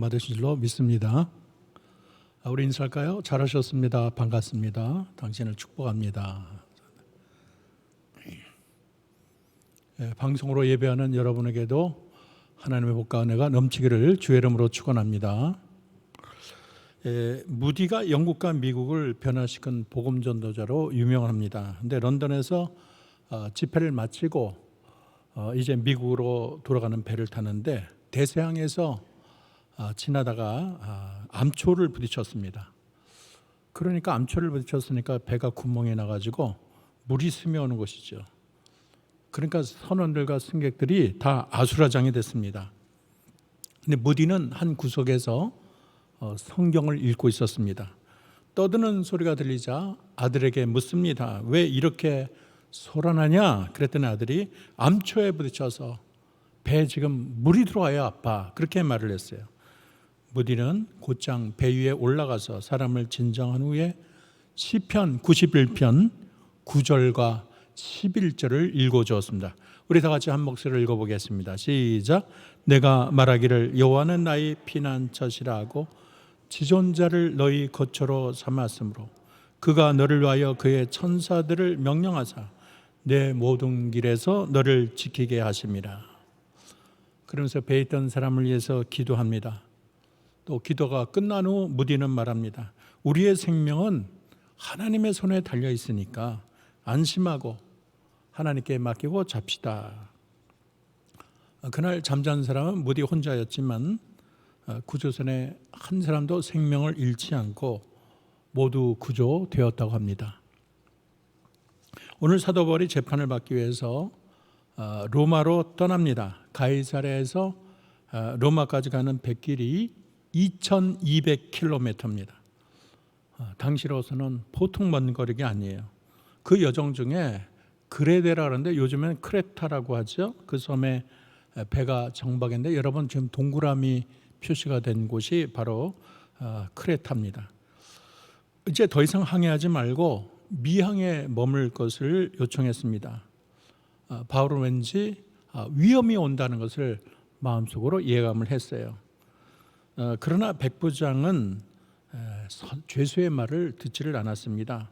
받으신 줄로 믿습니다. 우리 인사할까요? 잘하셨습니다. 반갑습니다. 당신을 축복합니다. 방송으로 예배하는 여러분에게도 하나님의 복과 은혜가 넘치기를 주의 이름으로 축원합니다. 무디가 영국과 미국을 변화시킨 복음 전도자로 유명합니다. 근데 런던에서 집회를 마치고 이제 미국으로 돌아가는 배를 타는데 대서양에서 지나다가 암초를 부딪혔습니다. 그러니까 암초를 부딪혔으니까 배가 구멍이 나가지고 물이 스며오는 것이죠. 그러니까 선원들과 승객들이 다 아수라장이 됐습니다. 근데 무디는 한 구석에서 성경을 읽고 있었습니다. 떠드는 소리가 들리자 아들에게 묻습니다. 왜 이렇게 소란하냐? 그랬더니 아들이 암초에 부딪혀서 배에 지금 물이 들어와요 아빠, 그렇게 말을 했어요. 무디는 곧장 배 위에 올라가서 사람을 진정한 후에 시편 91편 9절과 11절을 읽어주었습니다. 우리 다 같이 한 목소리를 읽어보겠습니다. 시작. 내가 말하기를 여호와는 나의 피난처시라 하고 지존자를 너희 거처로 삼았으므로 그가 너를 위하여 그의 천사들을 명령하사 내 모든 길에서 너를 지키게 하심이라. 그러면서 배에 있던 사람을 위해서 기도합니다. 또 기도가 끝난 후 무디는 말합니다. 우리의 생명은 하나님의 손에 달려 있으니까 안심하고 하나님께 맡기고 잡시다. 그날 잠자는 사람은 무디 혼자였지만 구조선에 한 사람도 생명을 잃지 않고 모두 구조되었다고 합니다. 오늘 사도 바울이 재판을 받기 위해서 로마로 떠납니다. 가이사랴에서 로마까지 가는 백길이 2200km입니다. 당시로서는 보통 먼 거리가 아니에요. 그 여정 중에 그레데라 하는데 요즘엔 크레타라고 하죠. 그 섬에 배가 정박했는데 여러분 지금 동그라미 표시가 된 곳이 바로 크레타입니다. 이제 더 이상 항해하지 말고 미항에 머물 것을 요청했습니다. 바울은 왠지 위험이 온다는 것을 마음속으로 예감을 했어요. 그러나 백부장은 죄수의 말을 듣지를 않았습니다.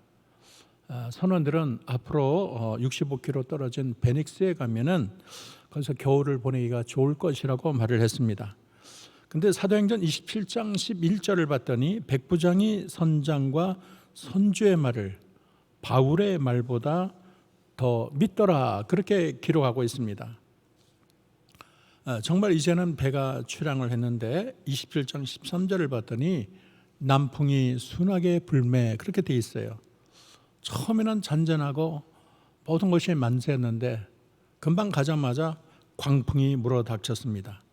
선원들은 앞으로 65km 떨어진 베닉스에 가면은 거기서 겨울을 보내기가 좋을 것이라고 말을 했습니다. 근데 사도행전 27장 11절을 봤더니 백부장이 선장과 선주의 말을 바울의 말보다 더 믿더라, 그렇게 기록하고 있습니다. 정말 이제는 배가 출항을 했는데 27장 13절을 봤더니 남풍이 순하게 불매, 그렇게 돼 있어요. 처음에는 잔잔하고 모든 것이 만세였는데 금방 가자마자 광풍이 물어닥쳤습니다.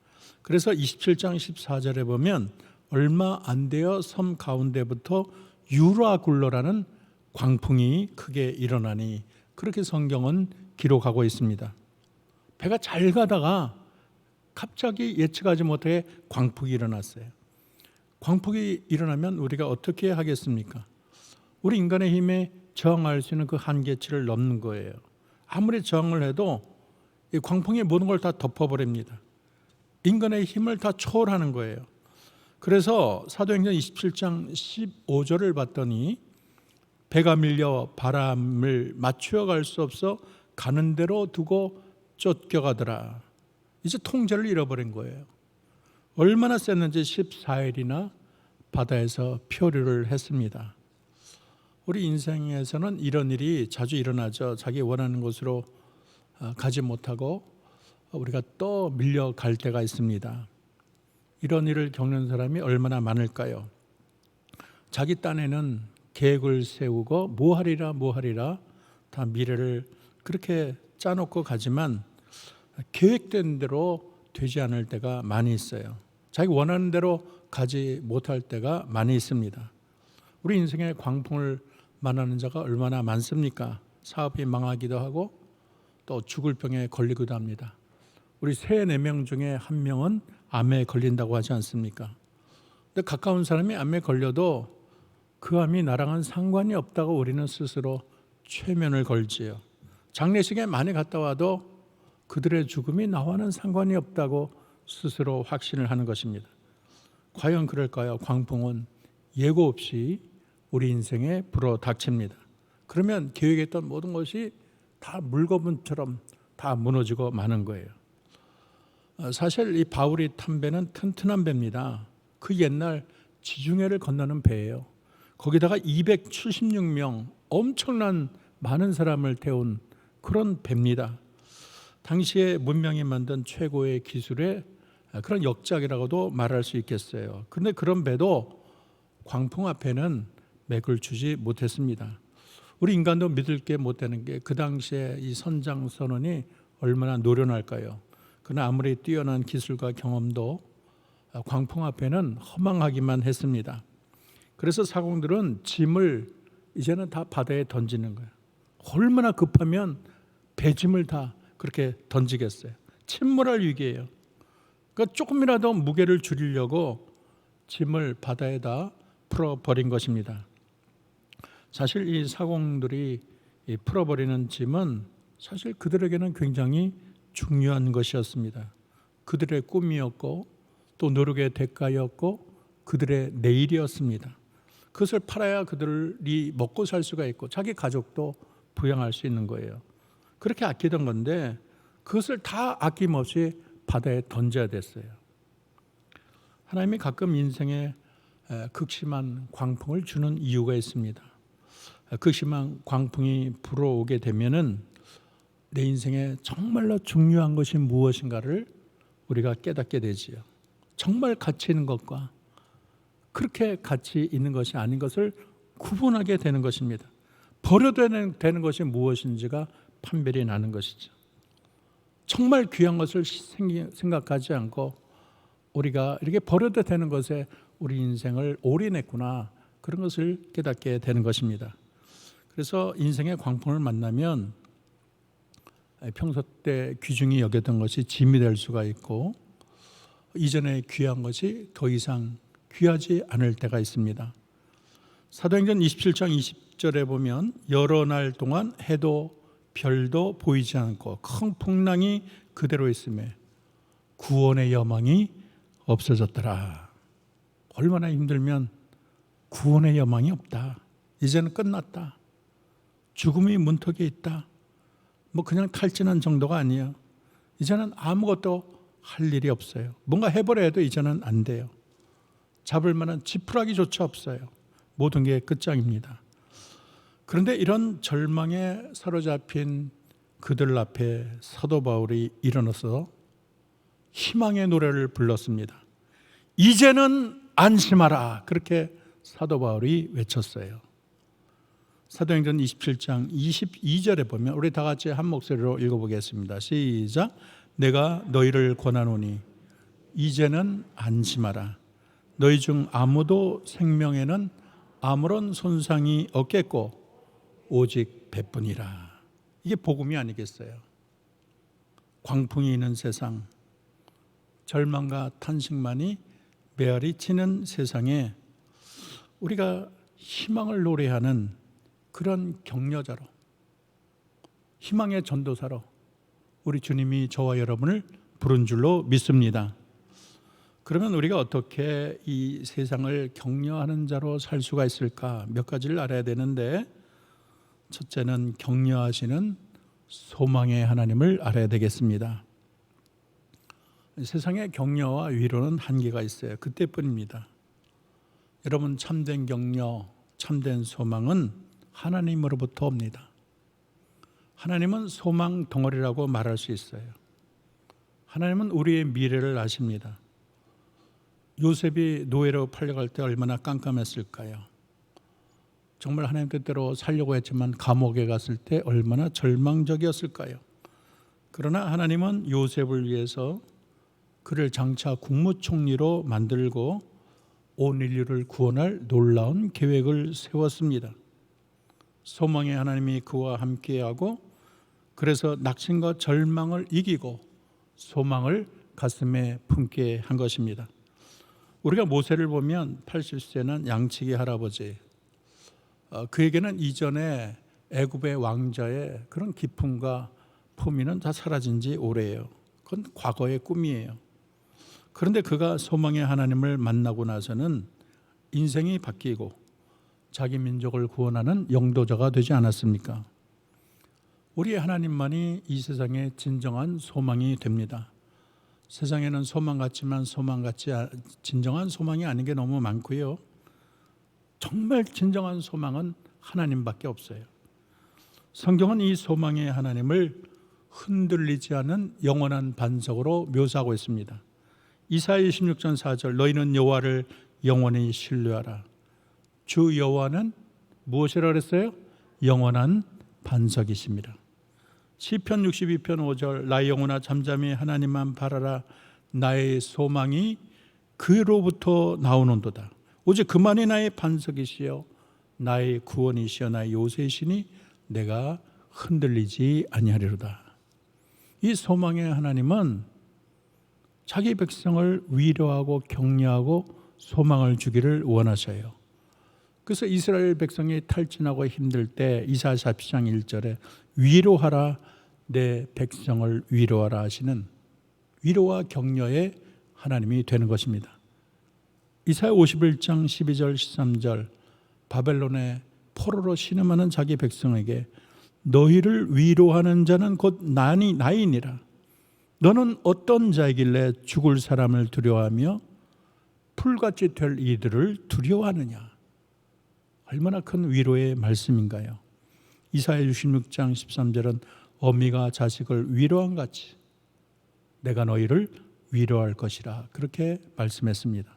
그래서 27장 14절에 보면 얼마 안 되어 섬 가운데부터 유라굴로라는 광풍이 크게 일어나니, 그렇게 성경은 기록하고 있습니다. 배가 잘 가다가 갑자기 예측하지 못해 광풍이 일어났어요. 광풍이 일어나면 우리가 어떻게 하겠습니까? 우리 인간의 힘에 저항할 수 있는 그 한계치를 넘는 거예요. 아무리 저항을 해도 이 광풍이 모든 걸 다 덮어버립니다. 인간의 힘을 다 초월하는 거예요. 그래서 사도행전 27장 15절을 봤더니 배가 밀려 바람을 맞추어 갈 수 없어 가는 대로 두고 쫓겨가더라. 이제 통제를 잃어버린 거예요. 얼마나 셌는지 14일이나 바다에서 표류를 했습니다. 우리 인생에서는 이런 일이 자주 일어나죠. 자기 원하는 곳으로 가지 못하고 우리가 또 밀려갈 때가 있습니다. 이런 일을 겪는 사람이 얼마나 많을까요? 자기 딴에는 계획을 세우고 뭐하리라 다 미래를 그렇게 짜놓고 가지만 계획된 대로 되지 않을 때가 많이 있어요. 자기 원하는 대로 가지 못할 때가 많이 있습니다. 우리 인생에 광풍을 만나는 자가 얼마나 많습니까? 사업이 망하기도 하고 또 죽을 병에 걸리기도 합니다. 우리 3, 4명 중에 1명은 암에 걸린다고 하지 않습니까? 근데 가까운 사람이 암에 걸려도 그 암이 나랑은 상관이 없다고 우리는 스스로 최면을 걸지요. 장례식에 많이 갔다 와도 그들의 죽음이 나와는 상관이 없다고 스스로 확신을 하는 것입니다. 과연 그럴까요? 광풍은 예고 없이 우리 인생에 불어닥칩니다. 그러면 계획했던 모든 것이 다 물거분처럼 다 무너지고 마는 거예요. 사실 이 바울이 탄 배는 튼튼한 배입니다. 그 옛날 지중해를 건너는 배예요. 거기다가 276명 엄청난 많은 사람을 태운 그런 배입니다. 당시에 문명이 만든 최고의 기술의 그런 역작이라고도 말할 수 있겠어요. 그런데 그런 배도 광풍 앞에는 맥을 추지 못했습니다. 우리 인간도 믿을 게 못 되는 게 그 당시에 이 선장선원이 얼마나 노련할까요? 그러나 아무리 뛰어난 기술과 경험도 광풍 앞에는 허망하기만 했습니다. 그래서 사공들은 짐을 이제는 다 바다에 던지는 거예요. 얼마나 급하면 배짐을 다 그렇게 던지겠어요. 침몰할 위기예요. 그러니까 조금이라도 무게를 줄이려고 짐을 바다에다 풀어버린 것입니다. 사실 이 사공들이 풀어버리는 짐은 사실 그들에게는 굉장히 중요한 것이었습니다. 그들의 꿈이었고 또 노력의 대가였고 그들의 내일이었습니다. 그것을 팔아야 그들이 먹고 살 수가 있고 자기 가족도 부양할 수 있는 거예요. 그렇게 아끼던 건데 그것을 다 아낌없이 바다에 던져야 됐어요. 하나님이 가끔 인생에 극심한 광풍을 주는 이유가 있습니다. 극심한 광풍이 불어오게 되면은 내 인생에 정말로 중요한 것이 무엇인가를 우리가 깨닫게 되지요. 정말 가치 있는 것과 그렇게 가치 있는 것이 아닌 것을 구분하게 되는 것입니다. 버려야 되는 것이 무엇인지가 판별이 나는 것이죠. 정말 귀한 것을 생각하지 않고 우리가 이렇게 버려도 되는 것에 우리 인생을 올인했구나, 그런 것을 깨닫게 되는 것입니다. 그래서 인생의 광풍을 만나면 평소 때 귀중히 여겼던 것이 짐이 될 수가 있고 이전에 귀한 것이 더 이상 귀하지 않을 때가 있습니다. 사도행전 27장 20절에 보면 여러 날 동안 해도 별도 보이지 않고 큰 풍랑이 그대로 있음에 구원의 여망이 없어졌더라. 얼마나 힘들면 구원의 여망이 없다. 이제는 끝났다. 죽음이 문턱에 있다. 뭐 그냥 탈진한 정도가 아니에요. 이제는 아무것도 할 일이 없어요. 뭔가 해보려 해도 이제는 안 돼요. 잡을 만한 지푸라기조차 없어요. 모든 게 끝장입니다. 그런데 이런 절망에 사로잡힌 그들 앞에 사도 바울이 일어나서 희망의 노래를 불렀습니다. 이제는 안심하라. 그렇게 사도 바울이 외쳤어요. 사도행전 27장 22절에 보면 우리 다 같이 한 목소리로 읽어보겠습니다. 시작. 내가 너희를 권하노니 이제는 안심하라. 너희 중 아무도 생명에는 아무런 손상이 없겠고 오직 배뿐이라. 이게 복음이 아니겠어요? 광풍이 있는 세상, 절망과 탄식만이 메아리 치는 세상에 우리가 희망을 노래하는 그런 격려자로, 희망의 전도사로 우리 주님이 저와 여러분을 부른 줄로 믿습니다. 그러면 우리가 어떻게 이 세상을 격려하는 자로 살 수가 있을까? 몇 가지를 알아야 되는데, 첫째는 격려하시는 소망의 하나님을 알아야 되겠습니다. 세상의 격려와 위로는 한계가 있어요. 그때뿐입니다. 여러분, 참된 격려, 참된 소망은 하나님으로부터 옵니다. 하나님은 소망 덩어리라고 말할 수 있어요. 하나님은 우리의 미래를 아십니다. 요셉이 노예로 팔려갈 때 얼마나 깜깜했을까요? 정말 하나님 뜻대로 살려고 했지만 감옥에 갔을 때 얼마나 절망적이었을까요? 그러나 하나님은 요셉을 위해서 그를 장차 국무총리로 만들고 온 인류를 구원할 놀라운 계획을 세웠습니다. 소망의 하나님이 그와 함께하고 그래서 낙심과 절망을 이기고 소망을 가슴에 품게 한 것입니다. 우리가 모세를 보면 80세는 양치기 할아버지, 그에게는 이전에 애굽의 왕자의 그런 기품과 품위는 다 사라진 지 오래예요. 그건 과거의 꿈이에요. 그런데 그가 소망의 하나님을 만나고 나서는 인생이 바뀌고 자기 민족을 구원하는 영도자가 되지 않았습니까? 우리의 하나님만이 이 세상의 진정한 소망이 됩니다. 세상에는 소망 같지만 진정한 소망이 아닌 게 너무 많고요. 정말 진정한 소망은 하나님밖에 없어요. 성경은 이 소망의 하나님을 흔들리지 않은 영원한 반석으로 묘사하고 있습니다. 이사야 26장 4절, 너희는 여호와를 영원히 신뢰하라. 주 여호와는 무엇이라 그랬어요? 영원한 반석이십니다. 시편 62편 5절, 나의 영혼아 잠잠히 하나님만 바라라. 나의 소망이 그로부터 나오는도다. 오직 그만이 나의 반석이시여 나의 구원이시여 나의 요새시니 내가 흔들리지 아니하리로다. 이 소망의 하나님은 자기 백성을 위로하고 격려하고 소망을 주기를 원하셔요. 그래서 이스라엘 백성이 탈진하고 힘들 때 이사야 40장 1절에 위로하라 내 백성을 위로하라 하시는 위로와 격려의 하나님이 되는 것입니다. 이사야 51장 12절 13절, 바벨론의 포로로 신음하는 자기 백성에게 너희를 위로하는 자는 곧 나이니라. 너는 어떤 자이길래 죽을 사람을 두려워하며 풀같이 될 이들을 두려워하느냐. 얼마나 큰 위로의 말씀인가요? 이사야 66장 13절은 어미가 자식을 위로한 같이 내가 너희를 위로할 것이라 그렇게 말씀했습니다.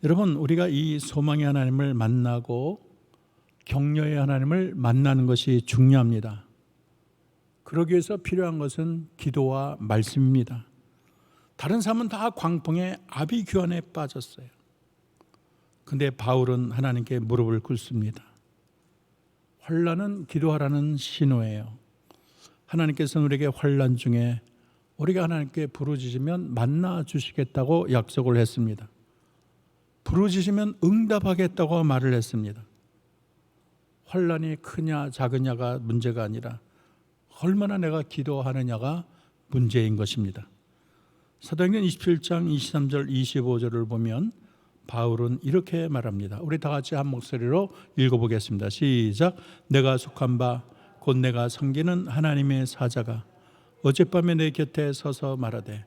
여러분, 우리가 이 소망의 하나님을 만나고 격려의 하나님을 만나는 것이 중요합니다. 그러기 위해서 필요한 것은 기도와 말씀입니다. 다른 사람은 다 광풍의 아비규환에 빠졌어요. 근데 바울은 하나님께 무릎을 꿇습니다. 환난은 기도하라는 신호예요. 하나님께서는 우리에게 환난 중에 우리가 하나님께 부르짖으면 만나 주시겠다고 약속을 했습니다. 부르짖으면 응답하겠다고 말을 했습니다. 환난이 크냐 작으냐가 문제가 아니라 얼마나 내가 기도하느냐가 문제인 것입니다. 사도행전 27장 23절 25절을 보면 바울은 이렇게 말합니다. 우리 다 같이 한 목소리로 읽어보겠습니다. 시작. 내가 속한 바 곧 내가 섬기는 하나님의 사자가 어젯밤에 내 곁에 서서 말하되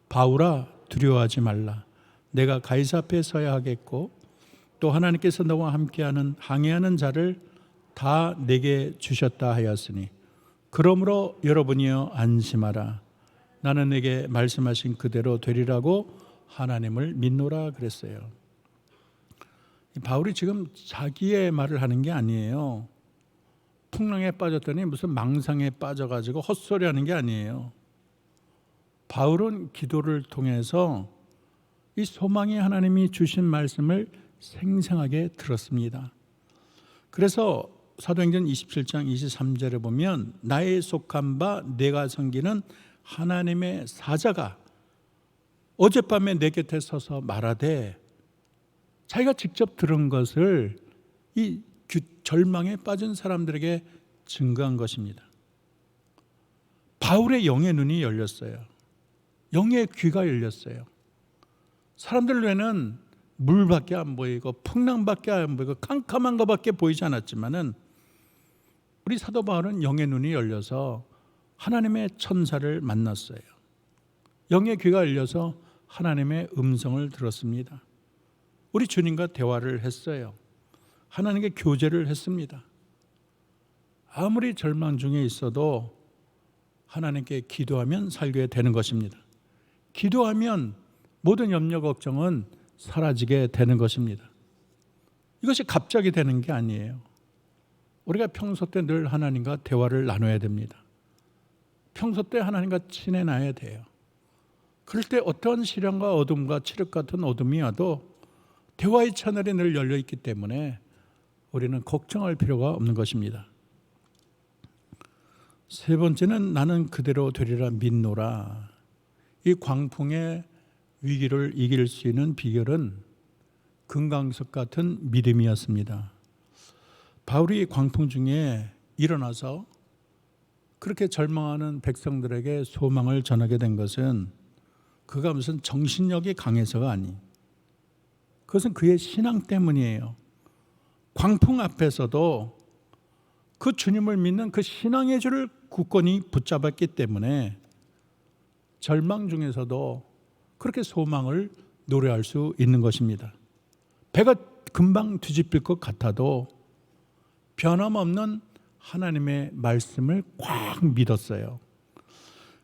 바울아 두려워하지 말라. 내가 가이사 앞에 서야 하겠고 또 하나님께서 너와 함께하는 항해하는 자를 다 내게 주셨다 하였으니 그러므로 여러분이여 안심하라. 나는 내게 말씀하신 그대로 되리라고 하나님을 믿노라 그랬어요. 바울이 지금 자기의 말을 하는 게 아니에요. 풍랑에 빠졌더니 무슨 망상에 빠져가지고 헛소리하는 게 아니에요. 바울은 기도를 통해서 이 소망의 하나님이 주신 말씀을 생생하게 들었습니다. 그래서 사도행전 27장 23절에 보면 나의 속한 바 내가 섬기는 하나님의 사자가 어젯밤에 내 곁에 서서 말하되, 자기가 직접 들은 것을 이 절망에 빠진 사람들에게 증거한 것입니다. 바울의 영의 눈이 열렸어요. 영의 귀가 열렸어요. 사람들 눈에는 물밖에 안 보이고 풍랑밖에 안 보이고 캄캄한 것밖에 보이지 않았지만은 우리 사도 바울은 영의 눈이 열려서 하나님의 천사를 만났어요. 영의 귀가 열려서 하나님의 음성을 들었습니다. 우리 주님과 대화를 했어요. 하나님께 교제를 했습니다. 아무리 절망 중에 있어도 하나님께 기도하면 살게 되는 것입니다. 기도하면 모든 염려 걱정은 사라지게 되는 것입니다. 이것이 갑자기 되는 게 아니에요. 우리가 평소 때 늘 하나님과 대화를 나눠야 됩니다. 평소 때 하나님과 친해놔야 돼요. 그럴 때 어떤 시련과 어둠과 칠흑 같은 어둠이 와도 대화의 채널이 늘 열려 있기 때문에 우리는 걱정할 필요가 없는 것입니다. 세 번째는 나는 그대로 되리라 믿노라. 이 광풍의 위기를 이길 수 있는 비결은 금강석 같은 믿음이었습니다. 바울이 광풍 중에 일어나서 그렇게 절망하는 백성들에게 소망을 전하게 된 것은 그가 무슨 정신력이 강해서가 아니. 그것은 그의 신앙 때문이에요. 광풍 앞에서도 그 주님을 믿는 그 신앙의 줄을 굳건히 붙잡았기 때문에 절망 중에서도 그렇게 소망을 노래할 수 있는 것입니다. 배가 금방 뒤집힐 것 같아도 변함없는 하나님의 말씀을 꽉 믿었어요.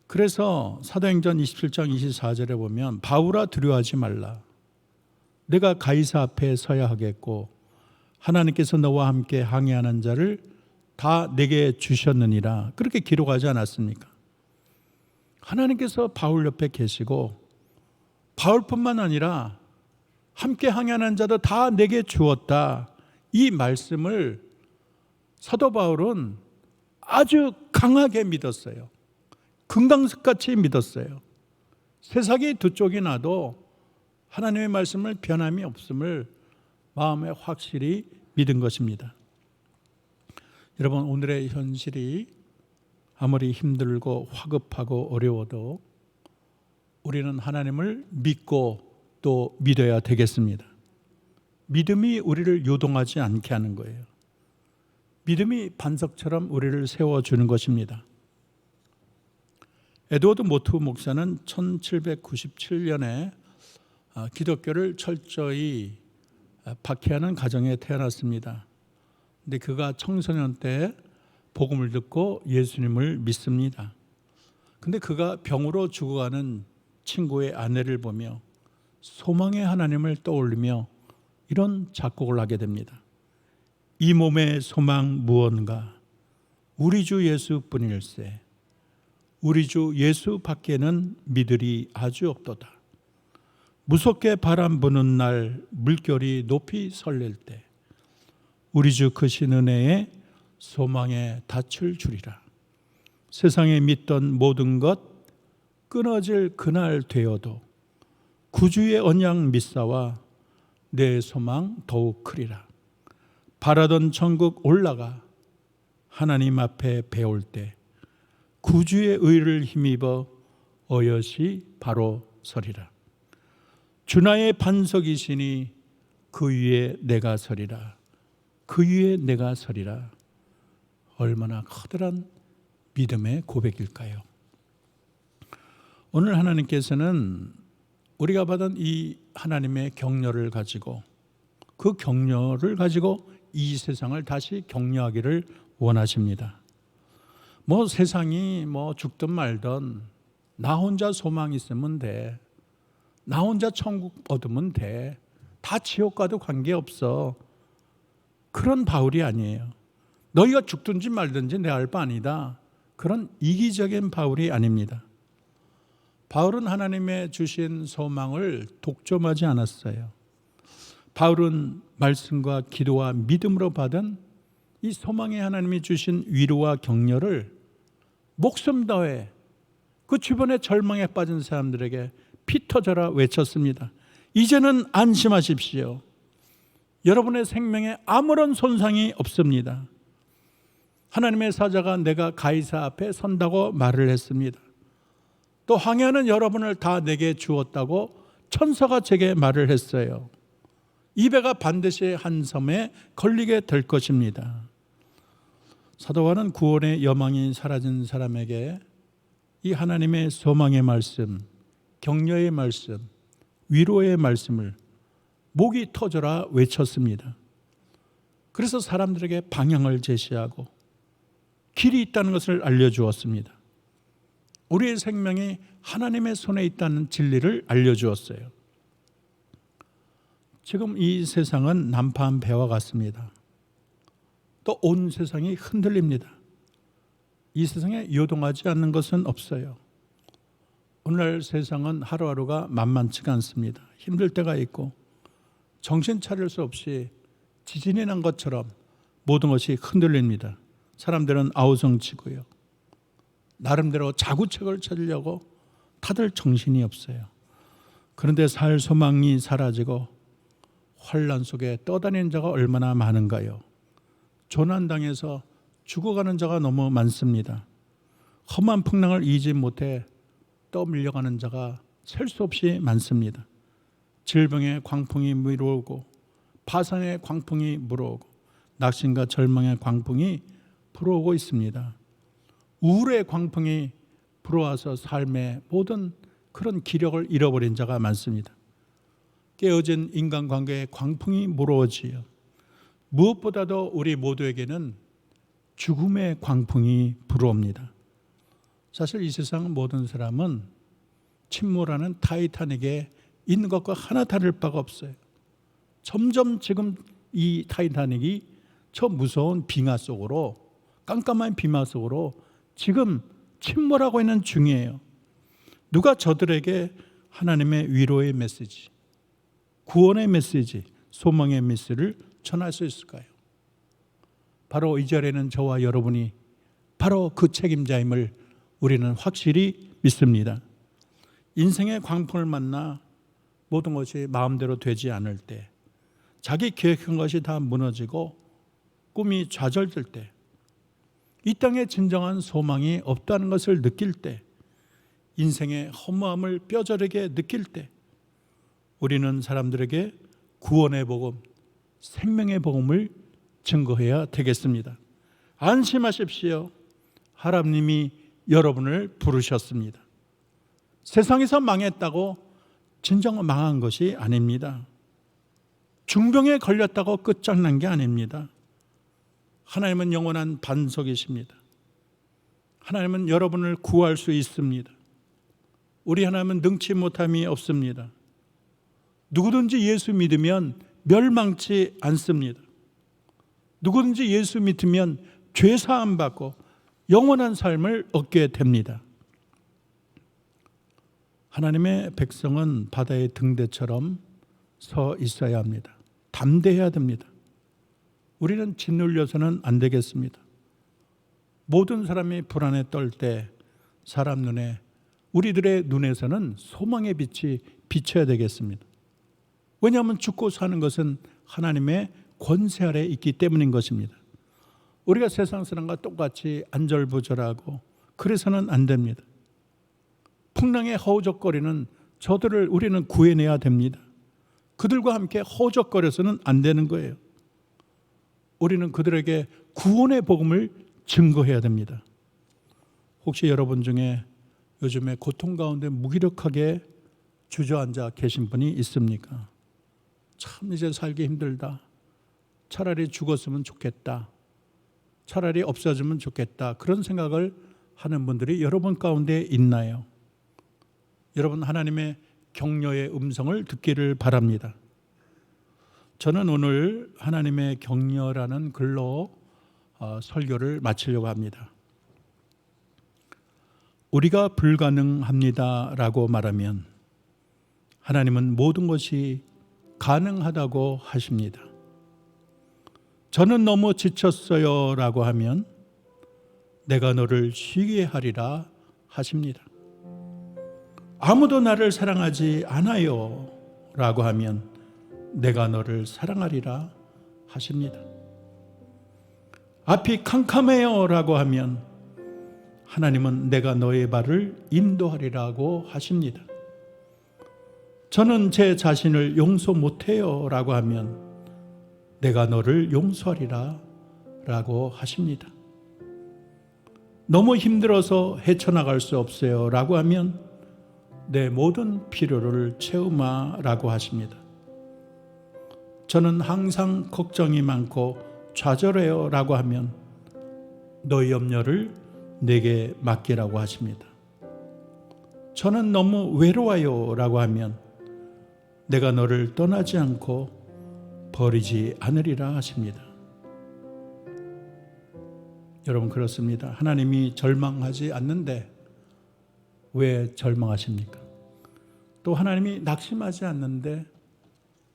그래서 사도행전 27장 24절에 보면 바울아 두려워하지 말라. 내가 가이사 앞에 서야 하겠고 하나님께서 너와 함께 항해하는 자를 다 내게 주셨느니라. 그렇게 기록하지 않았습니까? 하나님께서 바울 옆에 계시고 바울뿐만 아니라 함께 항해하는 자도 다 내게 주었다. 이 말씀을 사도 바울은 아주 강하게 믿었어요. 금강석같이 믿었어요. 세상이 두 쪽이 나도 하나님의 말씀을 변함이 없음을 마음에 확실히 믿은 것입니다. 여러분, 오늘의 현실이 아무리 힘들고 화급하고 어려워도 우리는 하나님을 믿고 또 믿어야 되겠습니다. 믿음이 우리를 요동하지 않게 하는 거예요. 믿음이 반석처럼 우리를 세워주는 것입니다. 에드워드 모트 목사는 1797년에 기독교를 철저히 박해하는 가정에 태어났습니다. 근데 그가 청소년 때 복음을 듣고 예수님을 믿습니다. 근데 그가 병으로 죽어가는 친구의 아내를 보며 소망의 하나님을 떠올리며 이런 작곡을 하게 됩니다. 이 몸의 소망 무언가 우리 주 예수뿐일세. 우리 주 예수 밖에는 믿으리 아주 없도다. 무섭게 바람 부는 날 물결이 높이 설렐 때 우리 주 크신 은혜에 소망에 닻을 주리라. 세상에 믿던 모든 것 끊어질 그날 되어도 구주의 언약 믿사와 내 소망 더욱 크리라. 바라던 천국 올라가 하나님 앞에 배울 때 구주의 의를 힘입어 어여시 바로 서리라. 주나의 반석이시니 그 위에 내가 서리라. 그 위에 내가 서리라. 얼마나 커다란 믿음의 고백일까요? 오늘 하나님께서는 우리가 받은 이 하나님의 격려를 가지고 그 격려를 가지고 이 세상을 다시 격려하기를 원하십니다. 세상이 죽든 말든 나 혼자 소망 있으면 돼. 나 혼자 천국 얻으면 돼. 다 지옥 가도 관계없어. 그런 바울이 아니에요. 너희가 죽든지 말든지 내 알 바 아니다. 그런 이기적인 바울이 아닙니다. 바울은 하나님의 주신 소망을 독점하지 않았어요. 바울은 말씀과 기도와 믿음으로 받은 이 소망의 하나님이 주신 위로와 격려를 목숨 다해 그 주변에 절망에 빠진 사람들에게 피 터져라 외쳤습니다. 이제는 안심하십시오. 여러분의 생명에 아무런 손상이 없습니다. 하나님의 사자가 내가 가이사 앞에 선다고 말을 했습니다. 또 항해하는 여러분을 다 내게 주었다고 천사가 제게 말을 했어요. 이 배가 반드시 한 섬에 걸리게 될 것입니다. 사도와는 구원의 여망이 사라진 사람에게 이 하나님의 소망의 말씀, 격려의 말씀, 위로의 말씀을 목이 터져라 외쳤습니다. 그래서 사람들에게 방향을 제시하고 길이 있다는 것을 알려주었습니다. 우리의 생명이 하나님의 손에 있다는 진리를 알려주었어요. 지금 이 세상은 난파한 배와 같습니다. 또 온 세상이 흔들립니다. 이 세상에 요동하지 않는 것은 없어요. 오늘날 세상은 하루하루가 만만치가 않습니다. 힘들 때가 있고 정신 차릴 수 없이 지진이 난 것처럼 모든 것이 흔들립니다. 사람들은 아우성치고요. 나름대로 자구책을 찾으려고 다들 정신이 없어요. 그런데 살 소망이 사라지고 환난 속에 떠다니는 자가 얼마나 많은가요? 조난당해서 죽어가는 자가 너무 많습니다. 험한 풍랑을 이기지 못해 떠밀려가는 자가 셀 수 없이 많습니다. 질병의 광풍이 물어오고 파산의 광풍이 불어오고 낙심과 절망의 광풍이 불어오고 있습니다. 우울의 광풍이 불어와서 삶의 모든 그런 기력을 잃어버린 자가 많습니다. 깨어진 인간관계의 광풍이 물어오지요. 무엇보다도 우리 모두에게는 죽음의 광풍이 불어옵니다. 사실 이 세상 모든 사람은 침몰하는 타이타닉에 있는 것과 하나 다를 바가 없어요. 점점 지금 이 타이타닉이 저 무서운 빙하 속으로, 깜깜한 빙하 속으로 지금 침몰하고 있는 중이에요. 누가 저들에게 하나님의 위로의 메시지, 구원의 메시지, 소망의 메시지를 전할 수 있을까요? 바로 이 자리에는 저와 여러분이 바로 그 책임자임을 우리는 확실히 믿습니다. 인생의 광풍을 만나 모든 것이 마음대로 되지 않을 때, 자기 계획한 것이 다 무너지고 꿈이 좌절될 때, 이 땅에 진정한 소망이 없다는 것을 느낄 때, 인생의 허무함을 뼈저리게 느낄 때, 우리는 사람들에게 구원의 복음, 생명의 복음을 증거해야 되겠습니다. 안심하십시오. 하나님이 여러분을 부르셨습니다. 세상에서 망했다고 진정 망한 것이 아닙니다. 중병에 걸렸다고 끝장난 게 아닙니다. 하나님은 영원한 반석이십니다. 하나님은 여러분을 구할 수 있습니다. 우리 하나님은 능치 못함이 없습니다. 누구든지 예수 믿으면 멸망치 않습니다. 누구든지 예수 믿으면 죄 사함 받고 영원한 삶을 얻게 됩니다. 하나님의 백성은 바다의 등대처럼 서 있어야 합니다. 담대해야 됩니다. 우리는 짓눌려서는 안 되겠습니다. 모든 사람이 불안에 떨 때 사람 눈에, 우리들의 눈에서는 소망의 빛이 비쳐야 되겠습니다. 왜냐하면 죽고 사는 것은 하나님의 권세 아래 있기 때문인 것입니다. 우리가 세상 사람과 똑같이 안절부절하고 그래서는 안 됩니다. 풍랑에 허우적거리는 저들을 우리는 구해내야 됩니다. 그들과 함께 허우적거려서는 안 되는 거예요. 우리는 그들에게 구원의 복음을 증거해야 됩니다. 혹시 여러분 중에 요즘에 고통 가운데 무기력하게 주저앉아 계신 분이 있습니까? 참 이제 살기 힘들다. 차라리 죽었으면 좋겠다. 차라리 없어지면 좋겠다. 그런 생각을 하는 분들이 여러분 가운데 있나요? 여러분 하나님의 격려의 음성을 듣기를 바랍니다. 저는 오늘 하나님의 격려라는 글로 설교를 마치려고 합니다. 우리가 불가능합니다라고 말하면 하나님은 모든 것이 가능하다고 하십니다. 저는 너무 지쳤어요 라고 하면 내가 너를 쉬게 하리라 하십니다. 아무도 나를 사랑하지 않아요 라고 하면 내가 너를 사랑하리라 하십니다. 앞이 캄캄해요 라고 하면 하나님은 내가 너의 발을 인도하리라고 하십니다. 저는 제 자신을 용서 못해요 라고 하면 내가 너를 용서하리라 라고 하십니다. 너무 힘들어서 헤쳐나갈 수 없어요 라고 하면 내 모든 필요를 채우마 라고 하십니다. 저는 항상 걱정이 많고 좌절해요 라고 하면 너의 염려를 내게 맡기라고 하십니다. 저는 너무 외로워요 라고 하면 내가 너를 떠나지 않고 버리지 않으리라 하십니다. 여러분 그렇습니다. 하나님이 절망하지 않는데 왜 절망하십니까? 또 하나님이 낙심하지 않는데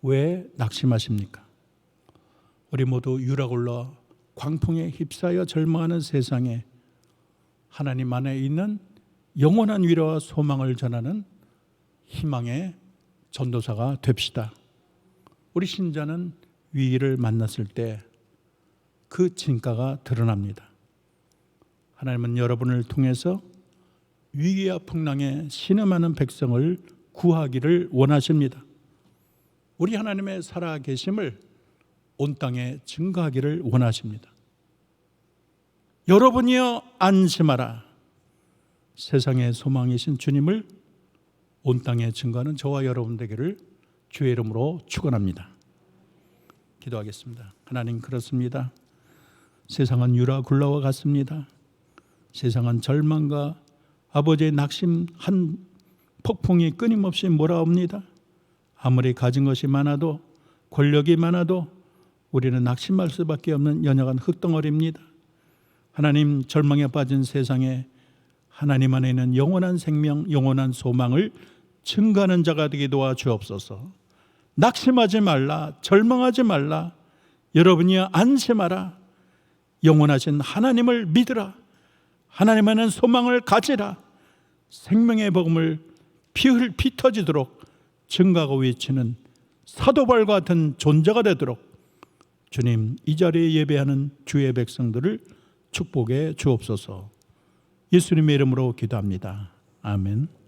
왜 낙심하십니까? 우리 모두 유락올라 광풍에 휩싸여 절망하는 세상에 하나님 안에 있는 영원한 위로와 소망을 전하는 희망의 전도사가 됩시다. 우리 신자는 위기를 만났을 때 그 진가가 드러납니다. 하나님은 여러분을 통해서 위기와 풍랑에 신음하는 백성을 구하기를 원하십니다. 우리 하나님의 살아계심을 온 땅에 증거하기를 원하십니다. 여러분이여 안심하라. 세상의 소망이신 주님을 온 땅에 증거하는 저와 여러분 되기를 주의 이름으로 축원합니다. 기도하겠습니다. 하나님, 그렇습니다. 세상은 유라 굴라와 같습니다. 세상은 절망과 아버지의 낙심 한 폭풍이 끊임없이 몰아옵니다. 아무리 가진 것이 많아도, 권력이 많아도 우리는 낙심할 수밖에 없는 연약한 흙덩어리입니다. 하나님, 절망에 빠진 세상에 하나님 안에 있는 영원한 생명, 영원한 소망을 증거하는 자가 되게 도와주옵소서. 낙심하지 말라, 절망하지 말라. 여러분이 안심하라. 영원하신 하나님을 믿으라. 하나님 안에 소망을 가지라. 생명의 복음을 피 터지도록 증가하고 외치는 사도바울과 같은 존재가 되도록 주님, 이 자리에 예배하는 주의 백성들을 축복해 주옵소서. 예수님의 이름으로 기도합니다. 아멘.